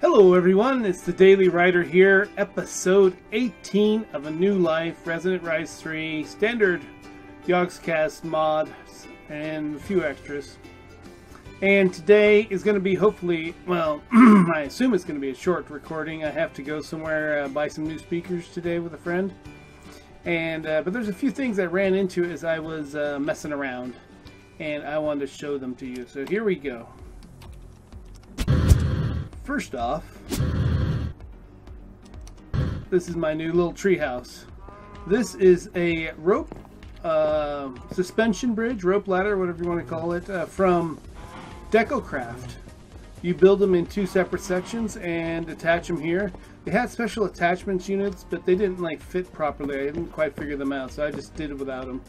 Hello everyone, it's the Daily Writer here, episode 18 of A New Life, Resonant Rise 3, Standard Yogscast mod, and a few extras. And today is going to be hopefully, well, I assume it's going to be a short recording. I have to go somewhere, buy some new speakers today with a friend. And but there's a few things I ran into as I was messing around, and I wanted to show them to you. So here we go. First off, this is my new little treehouse. This is a rope suspension bridge, rope ladder, whatever you want to call it, from DecoCraft. You build them in two separate sections and attach them here. They had special attachments units, but they didn't like fit properly. I didn't quite figure them out, so I just did it without them.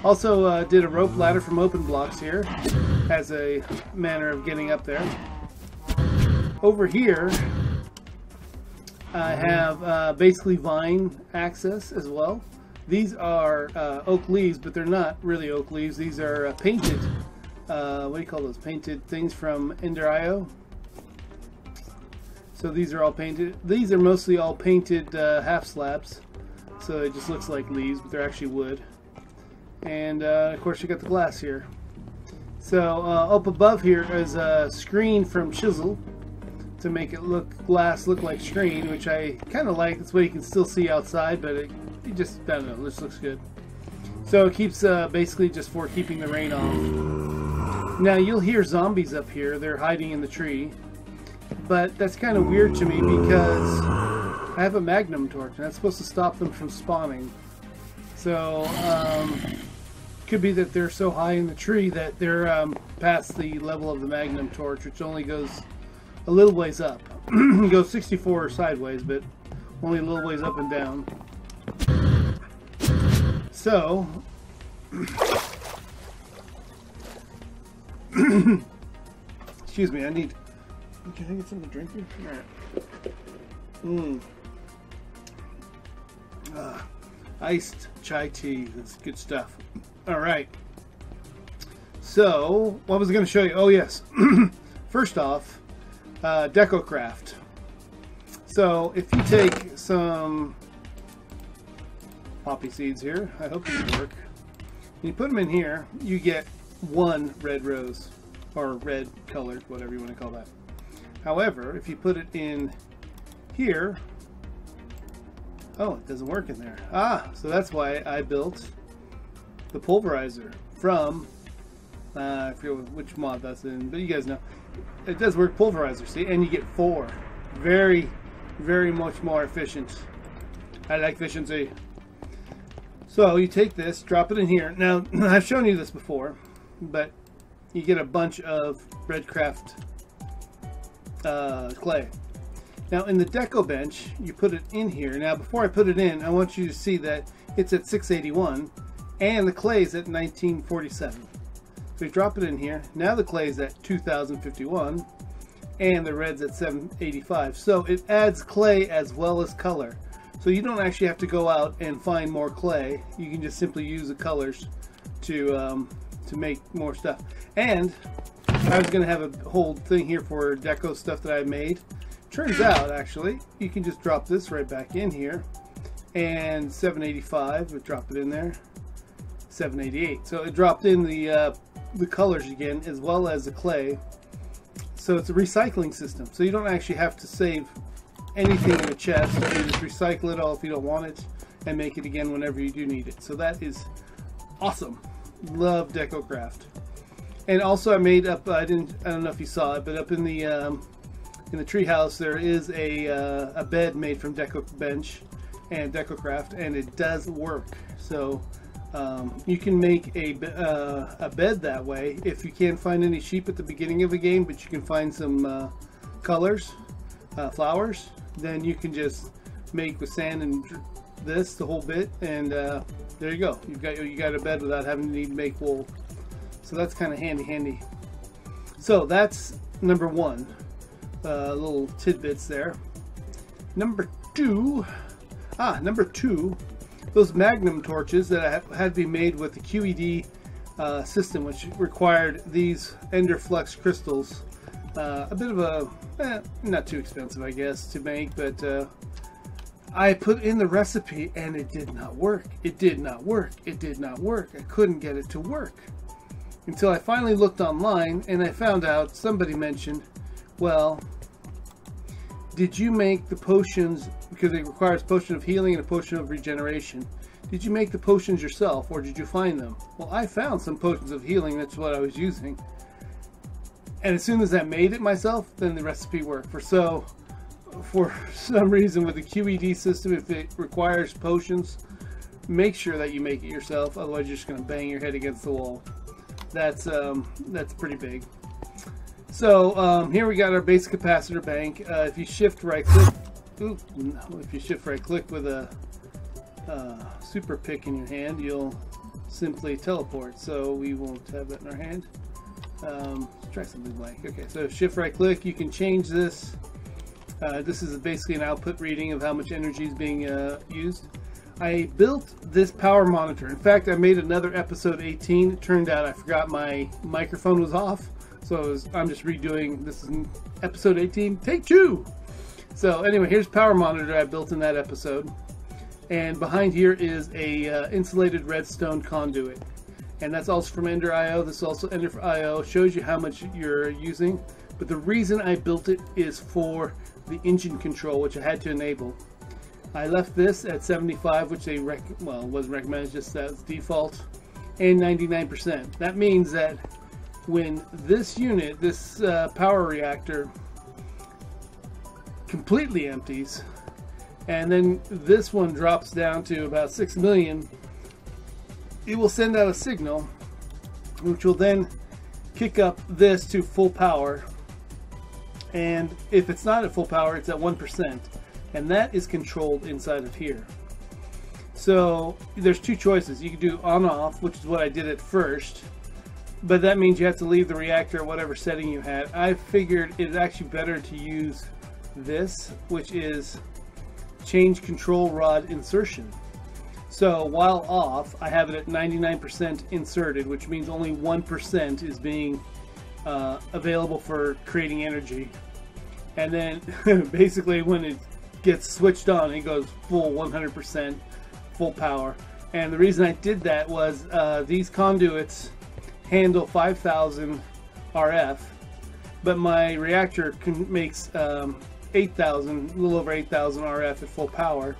Also did a rope ladder from Open Blocks here as a manner of getting up there. Over here I have basically vine access as well. These are oak leaves, but they're not really oak leaves. These are painted, what do you call those? Painted things from Ender.io. So these are all painted. These are mostly all painted half slabs. So it just looks like leaves, but they're actually wood. And of course you got the glass here. So up above here is a screen from Chisel to make it glass look like screen, which I kind of like. This way you can still see outside, but it just, I don't know, this looks good. So it keeps basically just for keeping the rain off. Now you'll hear zombies up here. They're hiding in the tree. But that's kind of weird to me because I have a magnum torch and that's supposed to stop them from spawning. So could be that they're so high in the tree that they're past the level of the magnum torch, which only goes a little ways up. It goes 64 sideways, but only a little ways up and down. So excuse me, can I get something to drink here? Alright. Iced chai tea. That's good stuff. Alright. So, what was I going to show you? Oh, yes. First off, DecoCraft. So, if you take some poppy seeds here, I hope these work, and you put them in here, you get one red rose, or red colored, whatever you want to call that. However, if you put it in here, oh, it doesn't work in there. Ah, so that's why I built the pulverizer from, I forget which mod that's in, but you guys know. It does work, pulverizer, see? And you get 4. Very, very much more efficient. I like efficiency. So you take this, drop it in here. Now, I've shown you this before, but you get a bunch of RedCraft clay. Now in the Deco bench, you put it in here. Now before I put it in, I want you to see that it's at 681 and the clay is at 1947. So you drop it in here. Now the clay is at 2051 and the red's at 785. So it adds clay as well as color. So you don't actually have to go out and find more clay. You can just simply use the colors to make more stuff. And I was going to have a whole thing here for deco stuff that I made. Turns out, actually, you can just drop this right back in here. And 785, we drop it in there. 788. So it dropped in the colors again, as well as the clay. So it's a recycling system. So you don't actually have to save anything in a chest. You just recycle it all if you don't want it, and make it again whenever you do need it. So that is awesome. Love DecoCraft. And also I made up, I don't know if you saw it, but up in the treehouse there is a bed made from DecoBench and DecoCraft, and it does work. So you can make a bed that way if you can't find any sheep at the beginning of the game, but you can find some colors, flowers. Then you can just make with sand and this the whole bit, and there you go. You got a bed without having to make wool. So that's kind of handy. So that's number 1. Little tidbits there. Number 2, those magnum torches that had to be made with the QED system, which required these Ender Flux crystals a bit of a, not too expensive, I guess, to make, but I put in the recipe and it did not work. It did not work. It did not work. I couldn't get it to work. Until I finally looked online and I found out somebody mentioned, well, did you make the potions, because it requires potion of healing and a potion of regeneration, did you make the potions yourself or did you find them? Well, I found some potions of healing, that's what I was using. And as soon as I made it myself, then the recipe worked. For some reason with the QED system, if it requires potions, make sure that you make it yourself, otherwise you're just going to bang your head against the wall. That's pretty big. So here we got our basic capacitor bank. If you shift right click, if you shift right click with a super pick in your hand, you'll simply teleport. So we won't have that in our hand. Let's try something blank. Okay, so shift right click. You can change this. This is basically an output reading of how much energy is being used. I built this power monitor. In fact, I made another episode 18. It turned out I forgot my microphone was off. So I'm just redoing, this is episode 18, take 2. So anyway, here's power monitor I built in that episode. And behind here is a insulated redstone conduit. And that's also from Ender.io. This is also Ender.io. Shows you how much you're using. But the reason I built it is for the engine control, which I had to enable. I left this at 75, which they wasn't recommended, just as default, and 99%. That means that when this unit, this power reactor, completely empties, and then this one drops down to about 6 million, it will send out a signal, which will then kick up this to full power. And if it's not at full power, it's at 1%. And that is controlled inside of here. So there's two choices. You can do on-off, which is what I did at first. But that means you have to leave the reactor at whatever setting you had. I figured it's actually better to use this, which is change control rod insertion. So while off, I have it at 99% inserted, which means only 1% is being available for creating energy. And then basically when it gets switched on, it goes full 100% full power. And the reason I did that was these conduits handle 5,000 RF, but my reactor makes 8,000, a little over 8,000 RF at full power,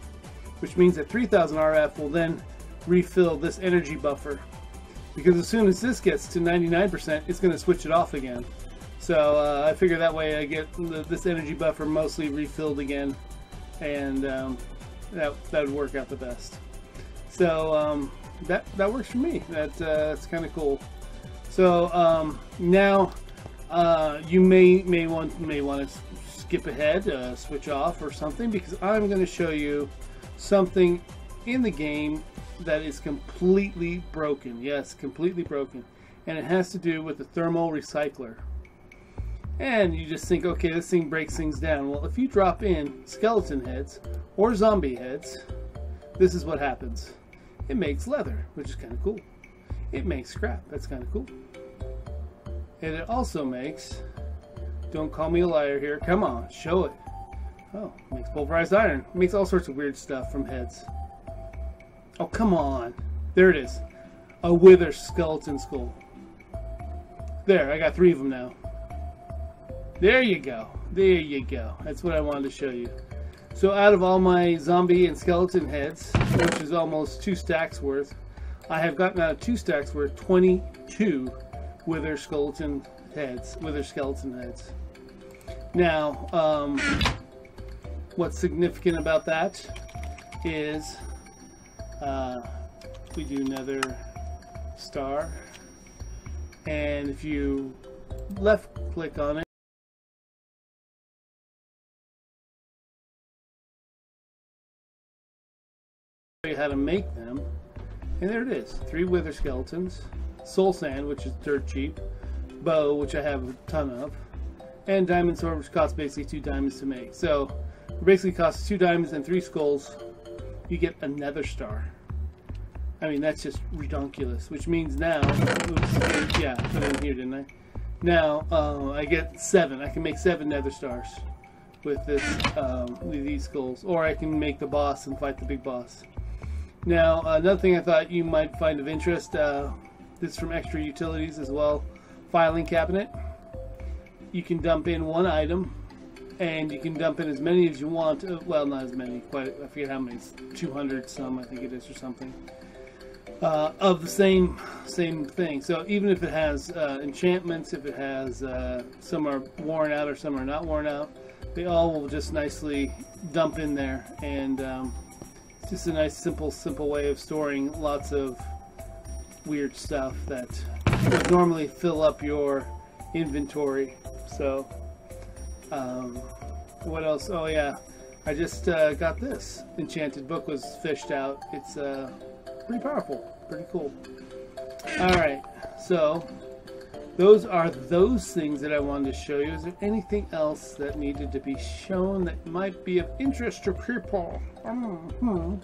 which means that 3,000 RF will then refill this energy buffer. Because as soon as this gets to 99%, it's going to switch it off again. So I figure that way I get this energy buffer mostly refilled again, and that would work out the best. So that works for me. That's kind of cool. So now you may want to skip ahead, switch off or something, because I'm going to show you something in the game that is completely broken. Yes, completely broken. And it has to do with the thermal recycler. And you just think, okay, this thing breaks things down. Well, if you drop in skeleton heads or zombie heads, this is what happens. It makes leather, which is kind of cool. It makes scrap. That's kind of cool. And it also makes, don't call me a liar here, come on, show it. Oh, it makes pulverized iron. It makes all sorts of weird stuff from heads. Oh, come on. There it is. A wither skeleton skull. There, I got 3 of them now. There you go. There you go. That's what I wanted to show you. So out of all my zombie and skeleton heads, which is almost 2 stacks worth, I have gotten out of 2 stacks worth 22 wither skeleton heads. Now, what's significant about that is we do another star, and if you left click on it, you how to make them, and there it is. 3 wither skeletons, soul sand, which is dirt cheap, bow, which I have a ton of, and diamond sword, which costs basically 2 diamonds to make. So it basically costs 2 diamonds and 3 skulls. You get a nether star. I mean, that's just redonkulous, which means now, oops, yeah, I put it in here, didn't I? Now I get 7. I can make 7 nether stars with this with these skulls, or I can make the boss and fight the big boss. Now another thing I thought you might find of interest, this is from Extra Utilities as well, filing cabinet. You can dump in 1 item, and you can dump in as many as you want. Well, not as many, quite, I forget how many, it's 200 some I think it is or something, of the same thing. So even if it has enchantments, if it has some are worn out or some are not worn out, they all will just nicely dump in there, and it's just a nice simple way of storing lots of weird stuff that would normally fill up your inventory. So what else? Oh yeah, I just got this enchanted book, was fished out. It's pretty powerful, pretty cool. Alright, so those are those things that I wanted to show you. Is there anything else that needed to be shown that might be of interest to people? I don't know.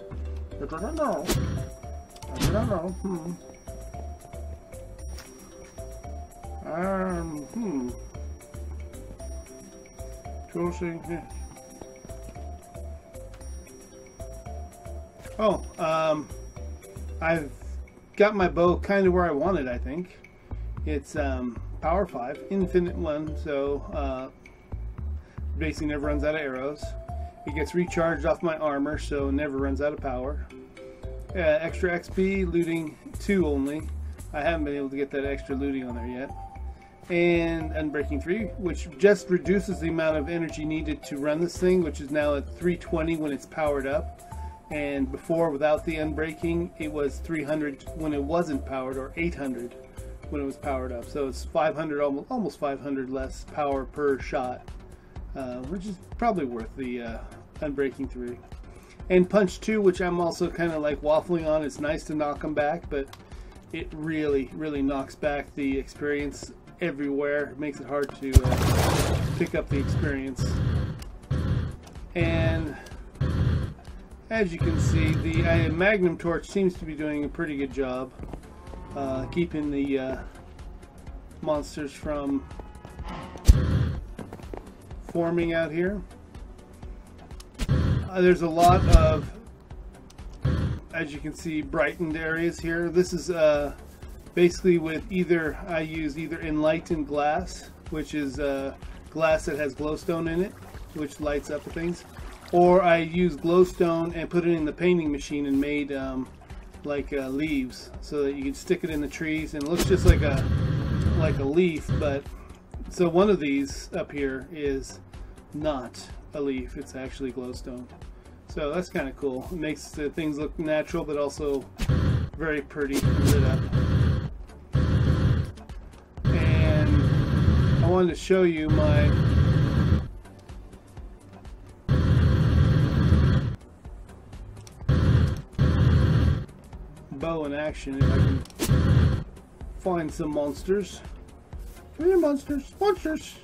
Oh, I've got my bow kind of where I want it, I think. It's power 5, infinite one, so basically never runs out of arrows. It gets recharged off my armor, so never runs out of power. Extra XP, looting 2 only. I haven't been able to get that extra looting on there yet. And Unbreaking 3, which just reduces the amount of energy needed to run this thing, which is now at 320 when it's powered up. And before, without the Unbreaking, it was 300 when it wasn't powered, or 800 when it was powered up. So it's 500, almost 500 less power per shot, which is probably worth the Unbreaking 3. And Punch 2, which I'm also kind of like waffling on. It's nice to knock them back, but it really knocks back the experience everywhere. It makes it hard to pick up the experience. And as you can see, the Magnum Torch seems to be doing a pretty good job keeping the monsters from forming out here. There's a lot of, as you can see, brightened areas here. This is basically with either, I use either Enlightened Glass, which is glass that has glowstone in it, which lights up things. Or I use glowstone and put it in the painting machine and made like leaves, so that you can stick it in the trees and it looks just like a leaf. But so one of these up here is not a leaf, it's actually glowstone. So that's kind of cool. It makes the things look natural, but also very pretty lit up. And I wanted to show you my bow in action, if I can find some monsters. Come here, monsters! Monsters!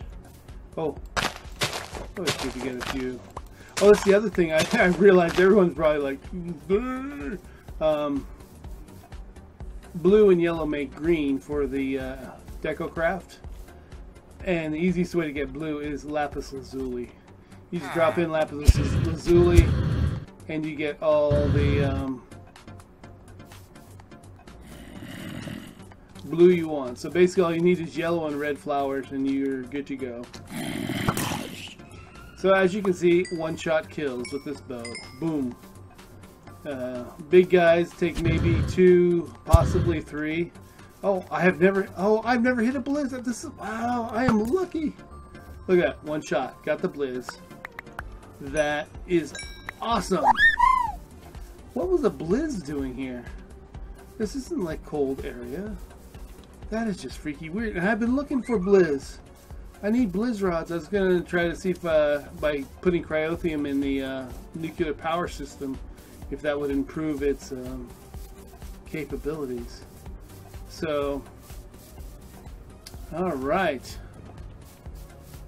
Oh. Always good to get a few. Oh, that's the other thing. I realized everyone's probably like, blue and yellow make green for the DecoCraft. And the easiest way to get blue is lapis lazuli. You just drop in lapis lazuli and you get all the blue you want. So basically all you need is yellow and red flowers and you're good to go. So as you can see, one-shot kills with this bow. Boom. Big guys take maybe 2, possibly 3. Oh, I've never hit a blizz. This is, wow, I am lucky. Look at that, one shot, got the blizz. That is awesome. What was the blizz doing here? This isn't like cold area. That is just freaky weird. And I've been looking for blizz. I need blizz rods. I was going to try to see if by putting cryotheum in the nuclear power system, if that would improve its capabilities. So, all right.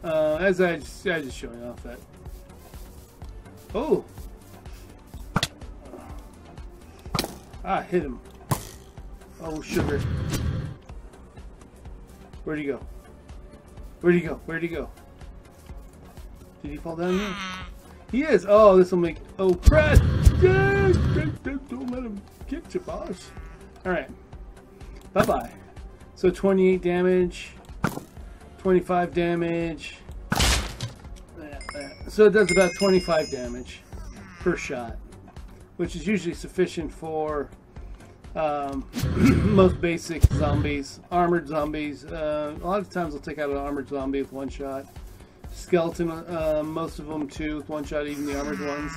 As I just showing off that. Oh, hit him. Oh, sugar. Where'd he go? Where'd he go? Where'd he go? Did he fall down here? He is. Oh, this will make. Oh, crap! Don't let him get you, boss. All right. Bye bye. So 28 damage, 25 damage. So it does about 25 damage per shot, which is usually sufficient for most basic zombies, armored zombies. A lot of times I'll take out an armored zombie with one shot. Skeleton, most of them too, with one shot, even the armored ones.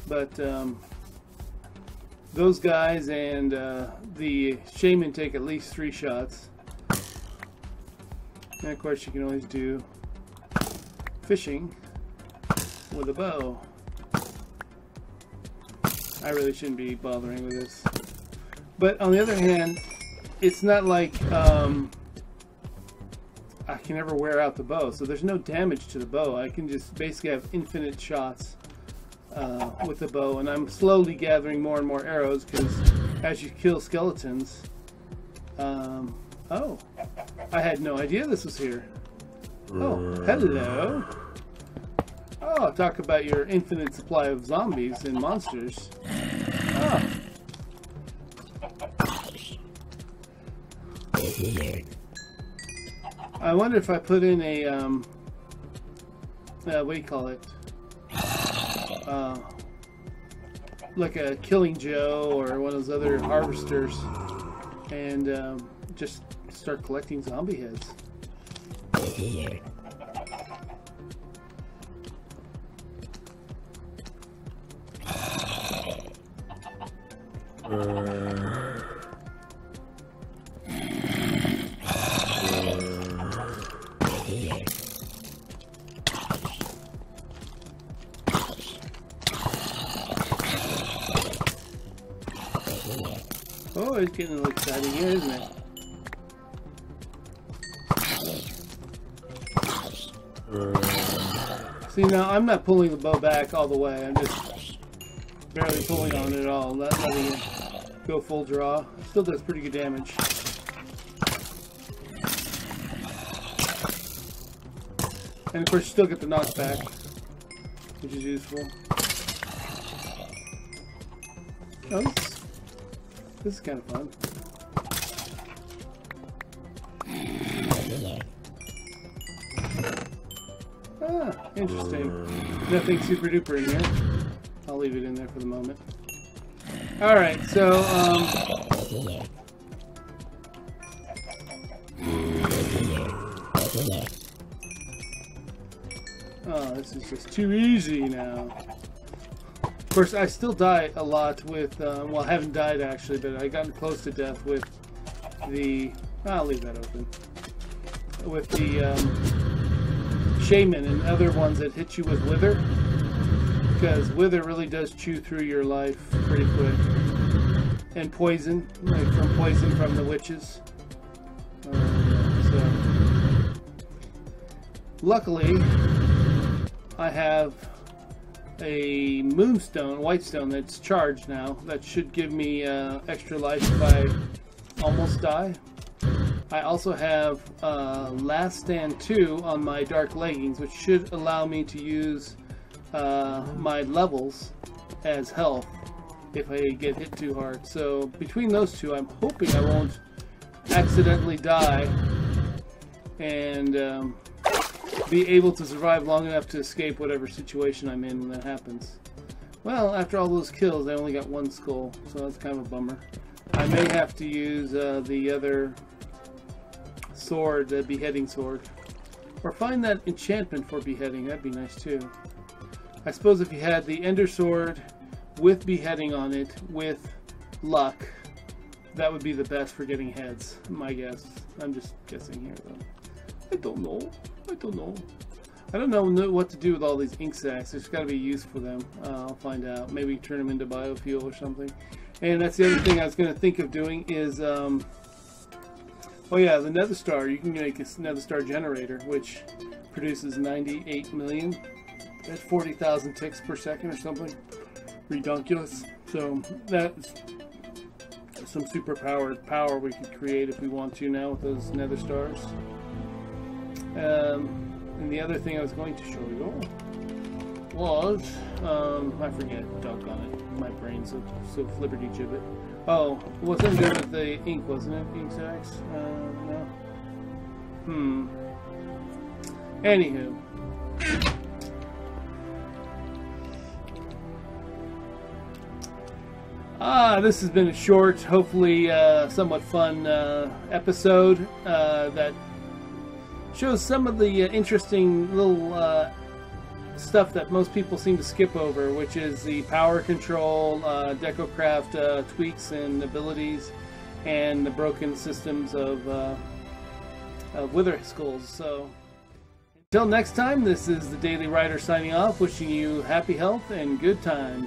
But those guys and the shaman take at least 3 shots. And of course you can always do fishing with a bow. I really shouldn't be bothering with this. But on the other hand, it's not like I can never wear out the bow, so there's no damage to the bow. I can just basically have infinite shots with the bow, and I'm slowly gathering more and more arrows because as you kill skeletons, oh, I had no idea this was here. Oh, hello. Oh, talk about your infinite supply of zombies and monsters. Oh. I wonder if I put in a, what do you call it? Like a Killing Joe or one of those other harvesters, and just start collecting zombie heads. Oh, it's getting a little exciting here, isn't it? See, now I'm not pulling the bow back all the way. I'm just barely pulling on it at all, not letting it go full draw. Still does pretty good damage. And of course, you still get the knockback, which is useful. Oh, this is kind of fun. Ah, interesting. Nothing super duper in here. I'll leave it in there for the moment. Alright, so, oh, this is just too easy now. Of course, I still die a lot with, well, I haven't died actually, but I got close to death with the, I'll leave that open, with the shaman and other ones that hit you with wither, because wither really does chew through your life pretty quick. And poison, like from poison from the witches. So, luckily, I have a moonstone, white stone that's charged now. That should give me extra life if I almost die. I also have Last Stand 2 on my dark leggings, which should allow me to use my levels as health if I get hit too hard. So between those two, I'm hoping I won't accidentally die and be able to survive long enough to escape whatever situation I'm in when that happens. Well, after all those kills, I only got 1 skull, so that's kind of a bummer. I may have to use the other sword, the beheading sword, or find that enchantment for beheading. That'd be nice too. I suppose if you had the Ender Sword with beheading on it with luck, that would be the best for getting heads, my guess. I'm just guessing here though. I don't know. I don't know what to do with all these ink sacs. There's got to be use for them. I'll find out. Maybe turn them into biofuel or something. And that's the other thing I was going to think of doing is, oh yeah, the Nether Star. You can make a Nether Star generator, which produces 98 million at 40,000 ticks per second or something. Redonkulous. So that's some super powered power we could create if we want to now with those Nether Stars. And the other thing I was going to show you was, I forget, doggone it, my brain's so flibberty gibbet. Oh, it wasn't good with the ink, wasn't it? Ink sacks? No. Anywho. This has been a short, hopefully somewhat fun episode that shows some of the interesting little stuff that most people seem to skip over, which is the power control, DecoCraft tweaks and abilities, and the broken systems of Wither Skulls. So, until next time, this is the Daily Writer signing off, wishing you happy health and good times.